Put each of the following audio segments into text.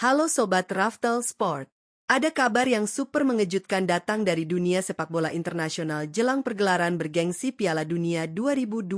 Halo Sobat Raftel Sport. Ada kabar yang super mengejutkan datang dari dunia sepak bola internasional jelang pergelaran bergengsi Piala Dunia 2026.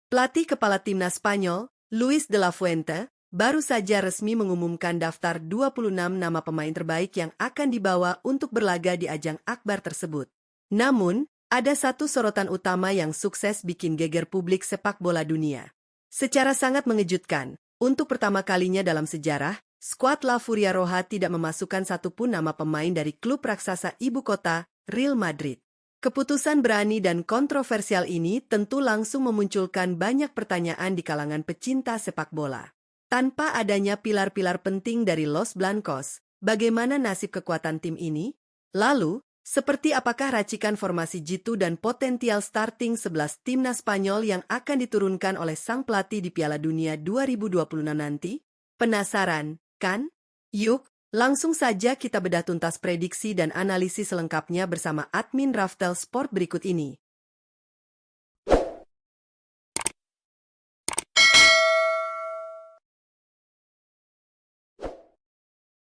Pelatih kepala timnas Spanyol, Luis de la Fuente, baru saja resmi mengumumkan daftar 26 nama pemain terbaik yang akan dibawa untuk berlaga di ajang akbar tersebut. Namun, ada satu sorotan utama yang sukses bikin geger publik sepak bola dunia. Secara sangat mengejutkan, untuk pertama kalinya dalam sejarah, skuad La Furia Roja tidak memasukkan satupun nama pemain dari klub raksasa ibu kota, Real Madrid. Keputusan berani dan kontroversial ini tentu langsung memunculkan banyak pertanyaan di kalangan pecinta sepak bola. Tanpa adanya pilar-pilar penting dari Los Blancos, bagaimana nasib kekuatan tim ini? Lalu, seperti apakah racikan formasi jitu dan potensial starting 11 timnas Spanyol yang akan diturunkan oleh sang pelatih di Piala Dunia 2026 nanti? Penasaran, kan? Yuk, langsung saja kita bedah tuntas prediksi dan analisis selengkapnya bersama admin Raftel Sport berikut ini.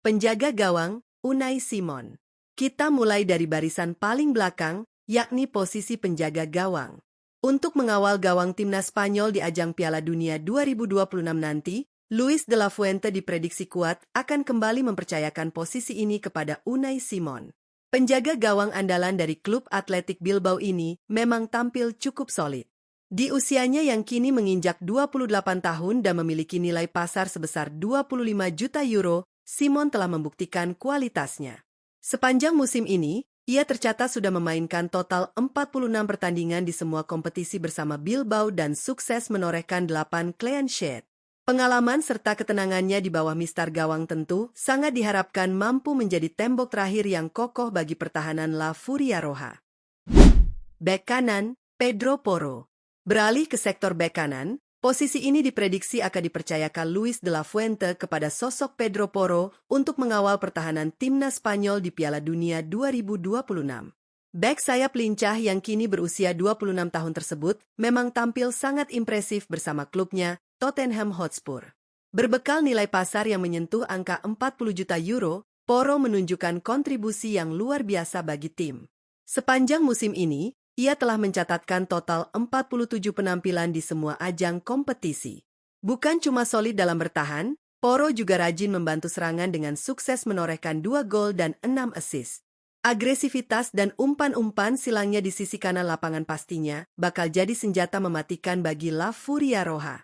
Penjaga gawang, Unai Simon. Kita mulai dari barisan paling belakang, yakni posisi penjaga gawang. Untuk mengawal gawang timnas Spanyol di ajang Piala Dunia 2026 nanti, Luis de la Fuente diprediksi kuat akan kembali mempercayakan posisi ini kepada Unai Simon. Penjaga gawang andalan dari klub Athletic Bilbao ini memang tampil cukup solid. Di usianya yang kini menginjak 28 tahun dan memiliki nilai pasar sebesar 25 juta euro, Simon telah membuktikan kualitasnya. Sepanjang musim ini, ia tercatat sudah memainkan total 46 pertandingan di semua kompetisi bersama Bilbao dan sukses menorehkan 8 clean sheet. Pengalaman serta ketenangannya di bawah mistar gawang tentu sangat diharapkan mampu menjadi tembok terakhir yang kokoh bagi pertahanan La Furia Roja. Bek kanan, Pedro Porro. Beralih ke sektor bek kanan, posisi ini diprediksi akan dipercayakan Luis de la Fuente kepada sosok Pedro Porro untuk mengawal pertahanan timnas Spanyol di Piala Dunia 2026. Bek sayap lincah yang kini berusia 26 tahun tersebut memang tampil sangat impresif bersama klubnya, Tottenham Hotspur. Berbekal nilai pasar yang menyentuh angka 40 juta euro, Porro menunjukkan kontribusi yang luar biasa bagi tim. Sepanjang musim ini, ia telah mencatatkan total 47 penampilan di semua ajang kompetisi. Bukan cuma solid dalam bertahan, Porro juga rajin membantu serangan dengan sukses menorehkan 2 gol dan 6 assist. Agresivitas dan umpan-umpan silangnya di sisi kanan lapangan pastinya bakal jadi senjata mematikan bagi La Furia Roja.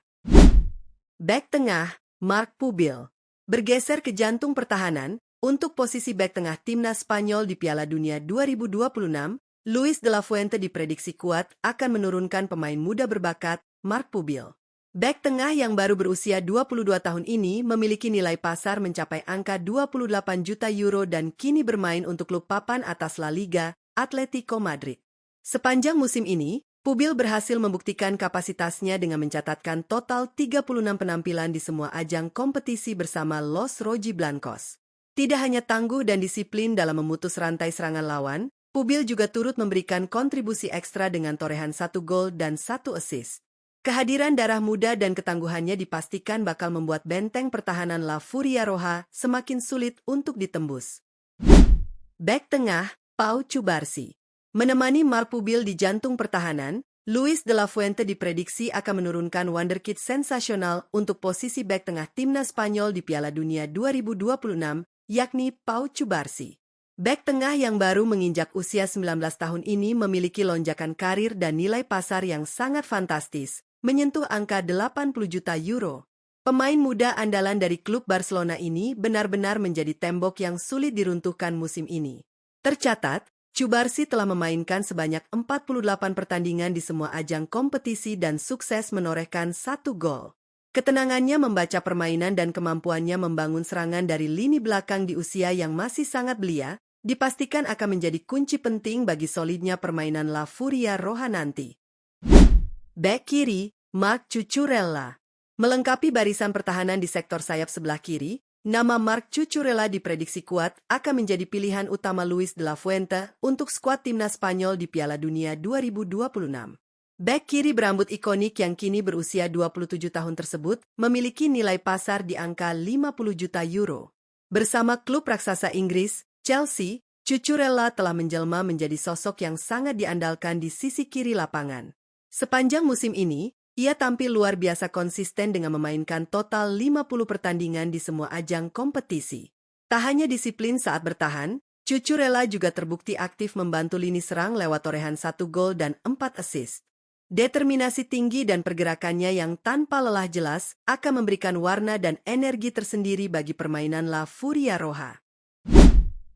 Bek tengah, Marc Pubil. Bergeser ke jantung pertahanan, untuk posisi bek tengah timnas Spanyol di Piala Dunia 2026, Luis de la Fuente diprediksi kuat akan menurunkan pemain muda berbakat, Marc Pubil. Bek tengah yang baru berusia 22 tahun ini memiliki nilai pasar mencapai angka 28 juta euro dan kini bermain untuk klub papan atas La Liga, Atletico Madrid. Sepanjang musim ini, Pubil berhasil membuktikan kapasitasnya dengan mencatatkan total 36 penampilan di semua ajang kompetisi bersama Los Rojiblancos. Tidak hanya tangguh dan disiplin dalam memutus rantai serangan lawan, Pubil juga turut memberikan kontribusi ekstra dengan torehan 1 gol dan 1 assist. Kehadiran darah muda dan ketangguhannya dipastikan bakal membuat benteng pertahanan La Furia Roja semakin sulit untuk ditembus. Bek tengah, Pau Cubarsí. Menemani Marc Pubil di jantung pertahanan, Luis de la Fuente diprediksi akan menurunkan wonderkid sensasional untuk posisi bek tengah timnas Spanyol di Piala Dunia 2026, yakni Pau Cubarsí. Bek tengah yang baru menginjak usia 19 tahun ini memiliki lonjakan karir dan nilai pasar yang sangat fantastis, menyentuh angka 80 juta euro. Pemain muda andalan dari klub Barcelona ini benar-benar menjadi tembok yang sulit diruntuhkan musim ini. Tercatat, Cubarsí telah memainkan sebanyak 48 pertandingan di semua ajang kompetisi dan sukses menorehkan 1 gol. Ketenangannya membaca permainan dan kemampuannya membangun serangan dari lini belakang di usia yang masih sangat belia, dipastikan akan menjadi kunci penting bagi solidnya permainan La Furia Roja nanti. Bek kiri, Marc Cucurella. Melengkapi barisan pertahanan di sektor sayap sebelah kiri, nama Marc Cucurella diprediksi kuat akan menjadi pilihan utama Luis de la Fuente untuk skuad timnas Spanyol di Piala Dunia 2026. Bek kiri berambut ikonik yang kini berusia 27 tahun tersebut memiliki nilai pasar di angka 50 juta euro. Bersama klub raksasa Inggris, Chelsea, Cucurella telah menjelma menjadi sosok yang sangat diandalkan di sisi kiri lapangan. Sepanjang musim ini, ia tampil luar biasa konsisten dengan memainkan total 50 pertandingan di semua ajang kompetisi. Tak hanya disiplin saat bertahan, Cucurella juga terbukti aktif membantu lini serang lewat torehan 1 gol dan 4 assist. Determinasi tinggi dan pergerakannya yang tanpa lelah jelas akan memberikan warna dan energi tersendiri bagi permainan La Furia Roja.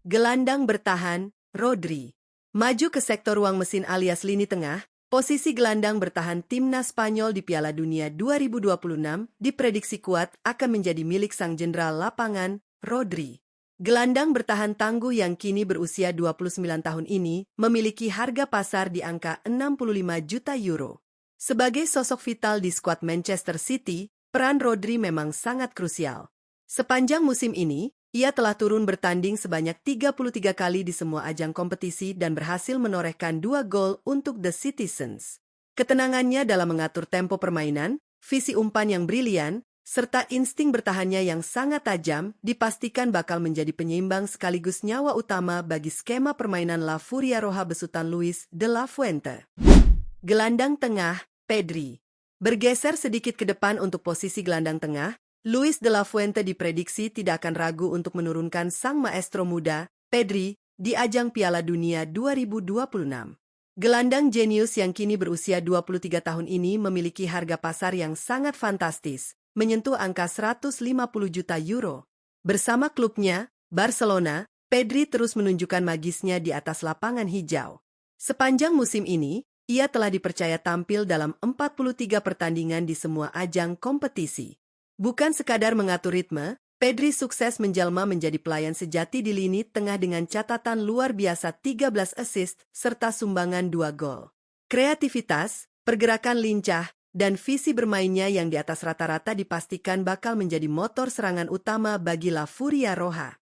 Gelandang bertahan, Rodri. Maju ke sektor ruang mesin alias lini tengah, posisi gelandang bertahan timnas Spanyol di Piala Dunia 2026 diprediksi kuat akan menjadi milik sang jenderal lapangan, Rodri. Gelandang bertahan tangguh yang kini berusia 29 tahun ini memiliki harga pasar di angka 65 juta euro. Sebagai sosok vital di skuad Manchester City, peran Rodri memang sangat krusial. Sepanjang musim ini, ia telah turun bertanding sebanyak 33 kali di semua ajang kompetisi dan berhasil menorehkan 2 gol untuk The Citizens. Ketenangannya dalam mengatur tempo permainan, visi umpan yang brilian, serta insting bertahannya yang sangat tajam dipastikan bakal menjadi penyeimbang sekaligus nyawa utama bagi skema permainan La Furia Roja besutan Luis de la Fuente. Gelandang tengah, Pedri. Bergeser sedikit ke depan untuk posisi gelandang tengah, Luis de la Fuente diprediksi tidak akan ragu untuk menurunkan sang maestro muda, Pedri, di ajang Piala Dunia 2026. Gelandang jenius yang kini berusia 23 tahun ini memiliki harga pasar yang sangat fantastis, menyentuh angka 150 juta euro. Bersama klubnya, Barcelona, Pedri terus menunjukkan magisnya di atas lapangan hijau. Sepanjang musim ini, ia telah dipercaya tampil dalam 43 pertandingan di semua ajang kompetisi. Bukan sekadar mengatur ritme, Pedri sukses menjelma menjadi pelayan sejati di lini tengah dengan catatan luar biasa 13 assist serta sumbangan 2 gol. Kreativitas, pergerakan lincah, dan visi bermainnya yang di atas rata-rata dipastikan bakal menjadi motor serangan utama bagi La Furia Roja.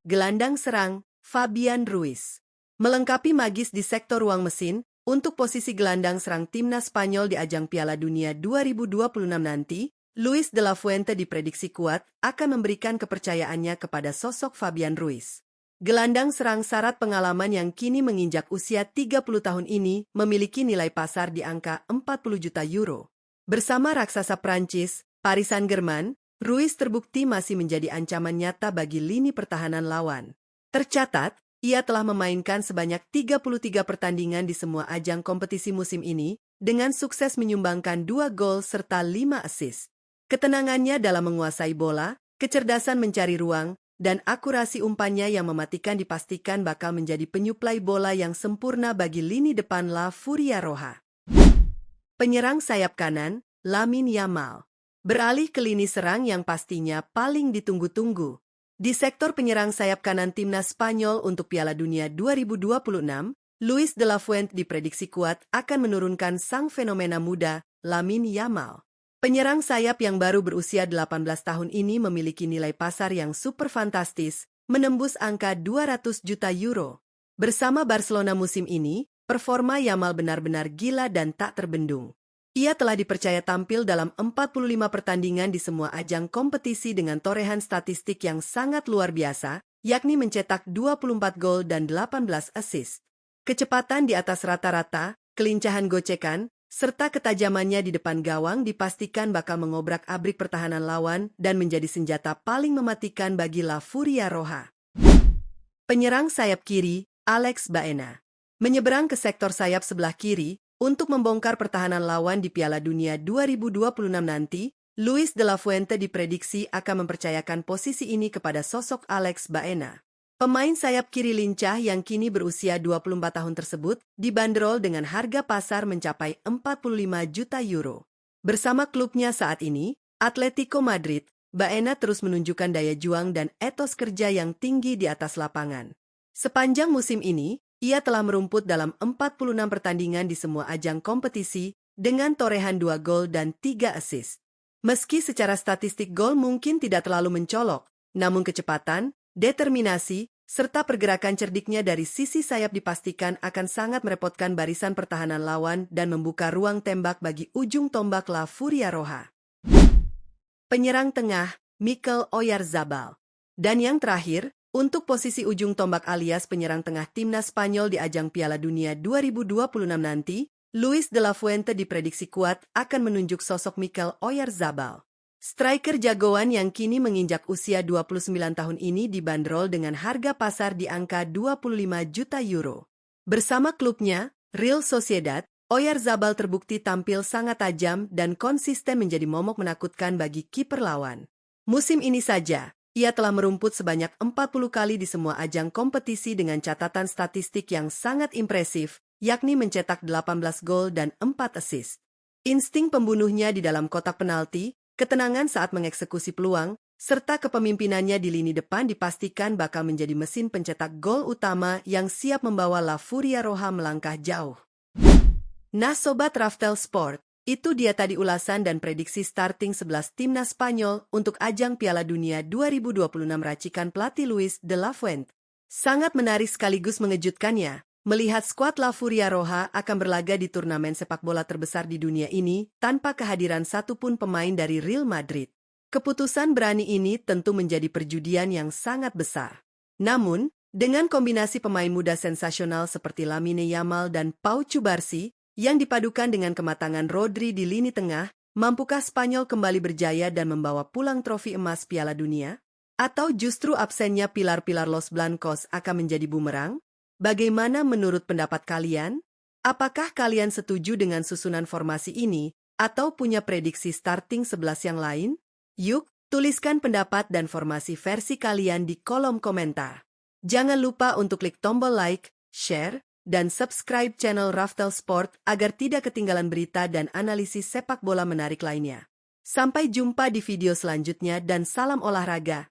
Gelandang serang, Fabian Ruiz. Melengkapi magis di sektor ruang mesin, untuk posisi gelandang serang timnas Spanyol di ajang Piala Dunia 2026 nanti, Luis de la Fuente diprediksi kuat akan memberikan kepercayaannya kepada sosok Fabian Ruiz. Gelandang serang syarat pengalaman yang kini menginjak usia 30 tahun ini memiliki nilai pasar di angka 40 juta euro. Bersama raksasa Prancis, Paris Saint-Germain, Ruiz terbukti masih menjadi ancaman nyata bagi lini pertahanan lawan. Tercatat, ia telah memainkan sebanyak 33 pertandingan di semua ajang kompetisi musim ini, dengan sukses menyumbangkan 2 gol serta 5 assist. Ketenangannya dalam menguasai bola, kecerdasan mencari ruang, dan akurasi umpannya yang mematikan dipastikan bakal menjadi penyuplai bola yang sempurna bagi lini depan La Furia Roja. Penyerang sayap kanan, Lamine Yamal. Beralih ke lini serang yang pastinya paling ditunggu-tunggu. Di sektor penyerang sayap kanan timnas Spanyol untuk Piala Dunia 2026, Luis de la Fuente diprediksi kuat akan menurunkan sang fenomena muda, Lamine Yamal. Penyerang sayap yang baru berusia 18 tahun ini memiliki nilai pasar yang super fantastis, menembus angka 200 juta euro. Bersama Barcelona musim ini, performa Yamal benar-benar gila dan tak terbendung. Ia telah dipercaya tampil dalam 45 pertandingan di semua ajang kompetisi dengan torehan statistik yang sangat luar biasa, yakni mencetak 24 gol dan 18 assist. Kecepatan di atas rata-rata, kelincahan gocekan, serta ketajamannya di depan gawang dipastikan bakal mengobrak-abrik pertahanan lawan dan menjadi senjata paling mematikan bagi La Furia Roja. Penyerang sayap kiri, Alex Baena. Menyeberang ke sektor sayap sebelah kiri, untuk membongkar pertahanan lawan di Piala Dunia 2026 nanti, Luis de la Fuente diprediksi akan mempercayakan posisi ini kepada sosok Alex Baena. Pemain sayap kiri lincah yang kini berusia 24 tahun tersebut dibanderol dengan harga pasar mencapai 45 juta euro. Bersama klubnya saat ini, Atletico Madrid, Baena terus menunjukkan daya juang dan etos kerja yang tinggi di atas lapangan. Sepanjang musim ini, ia telah merumput dalam 46 pertandingan di semua ajang kompetisi dengan torehan 2 gol dan 3 assist. Meski secara statistik gol mungkin tidak terlalu mencolok, namun kecepatan, determinasi, serta pergerakan cerdiknya dari sisi sayap dipastikan akan sangat merepotkan barisan pertahanan lawan dan membuka ruang tembak bagi ujung tombak La Furia Roja. Penyerang tengah, Mikel Oyarzabal. Dan yang terakhir, untuk posisi ujung tombak alias penyerang tengah timnas Spanyol di ajang Piala Dunia 2026 nanti, Luis de la Fuente diprediksi kuat akan menunjuk sosok Mikel Oyarzabal. Striker jagoan yang kini menginjak usia 29 tahun ini dibanderol dengan harga pasar di angka 25 juta euro. Bersama klubnya, Real Sociedad, Oyarzabal terbukti tampil sangat tajam dan konsisten menjadi momok menakutkan bagi kiper lawan. Musim ini saja, ia telah merumput sebanyak 40 kali di semua ajang kompetisi dengan catatan statistik yang sangat impresif, yakni mencetak 18 gol dan 4 assist. Insting pembunuhnya di dalam kotak penalti, ketenangan saat mengeksekusi peluang, serta kepemimpinannya di lini depan dipastikan bakal menjadi mesin pencetak gol utama yang siap membawa La Furia Roja melangkah jauh. Nah Sobat Raftel Sport, itu dia tadi ulasan dan prediksi starting 11 timnas Spanyol untuk ajang Piala Dunia 2026 racikan pelatih Luis de la Fuente. Sangat menarik sekaligus mengejutkannya, melihat skuad La Furia Roja akan berlaga di turnamen sepak bola terbesar di dunia ini tanpa kehadiran satupun pemain dari Real Madrid. Keputusan berani ini tentu menjadi perjudian yang sangat besar. Namun, dengan kombinasi pemain muda sensasional seperti Lamine Yamal dan Pau Cubarsí, yang dipadukan dengan kematangan Rodri di lini tengah, mampukah Spanyol kembali berjaya dan membawa pulang trofi emas Piala Dunia? Atau justru absennya pilar-pilar Los Blancos akan menjadi bumerang? Bagaimana menurut pendapat kalian? Apakah kalian setuju dengan susunan formasi ini, atau punya prediksi starting 11 yang lain? Yuk, tuliskan pendapat dan formasi versi kalian di kolom komentar. Jangan lupa untuk klik tombol like, share, dan subscribe channel Raftel Sport agar tidak ketinggalan berita dan analisis sepak bola menarik lainnya. Sampai jumpa di video selanjutnya dan salam olahraga.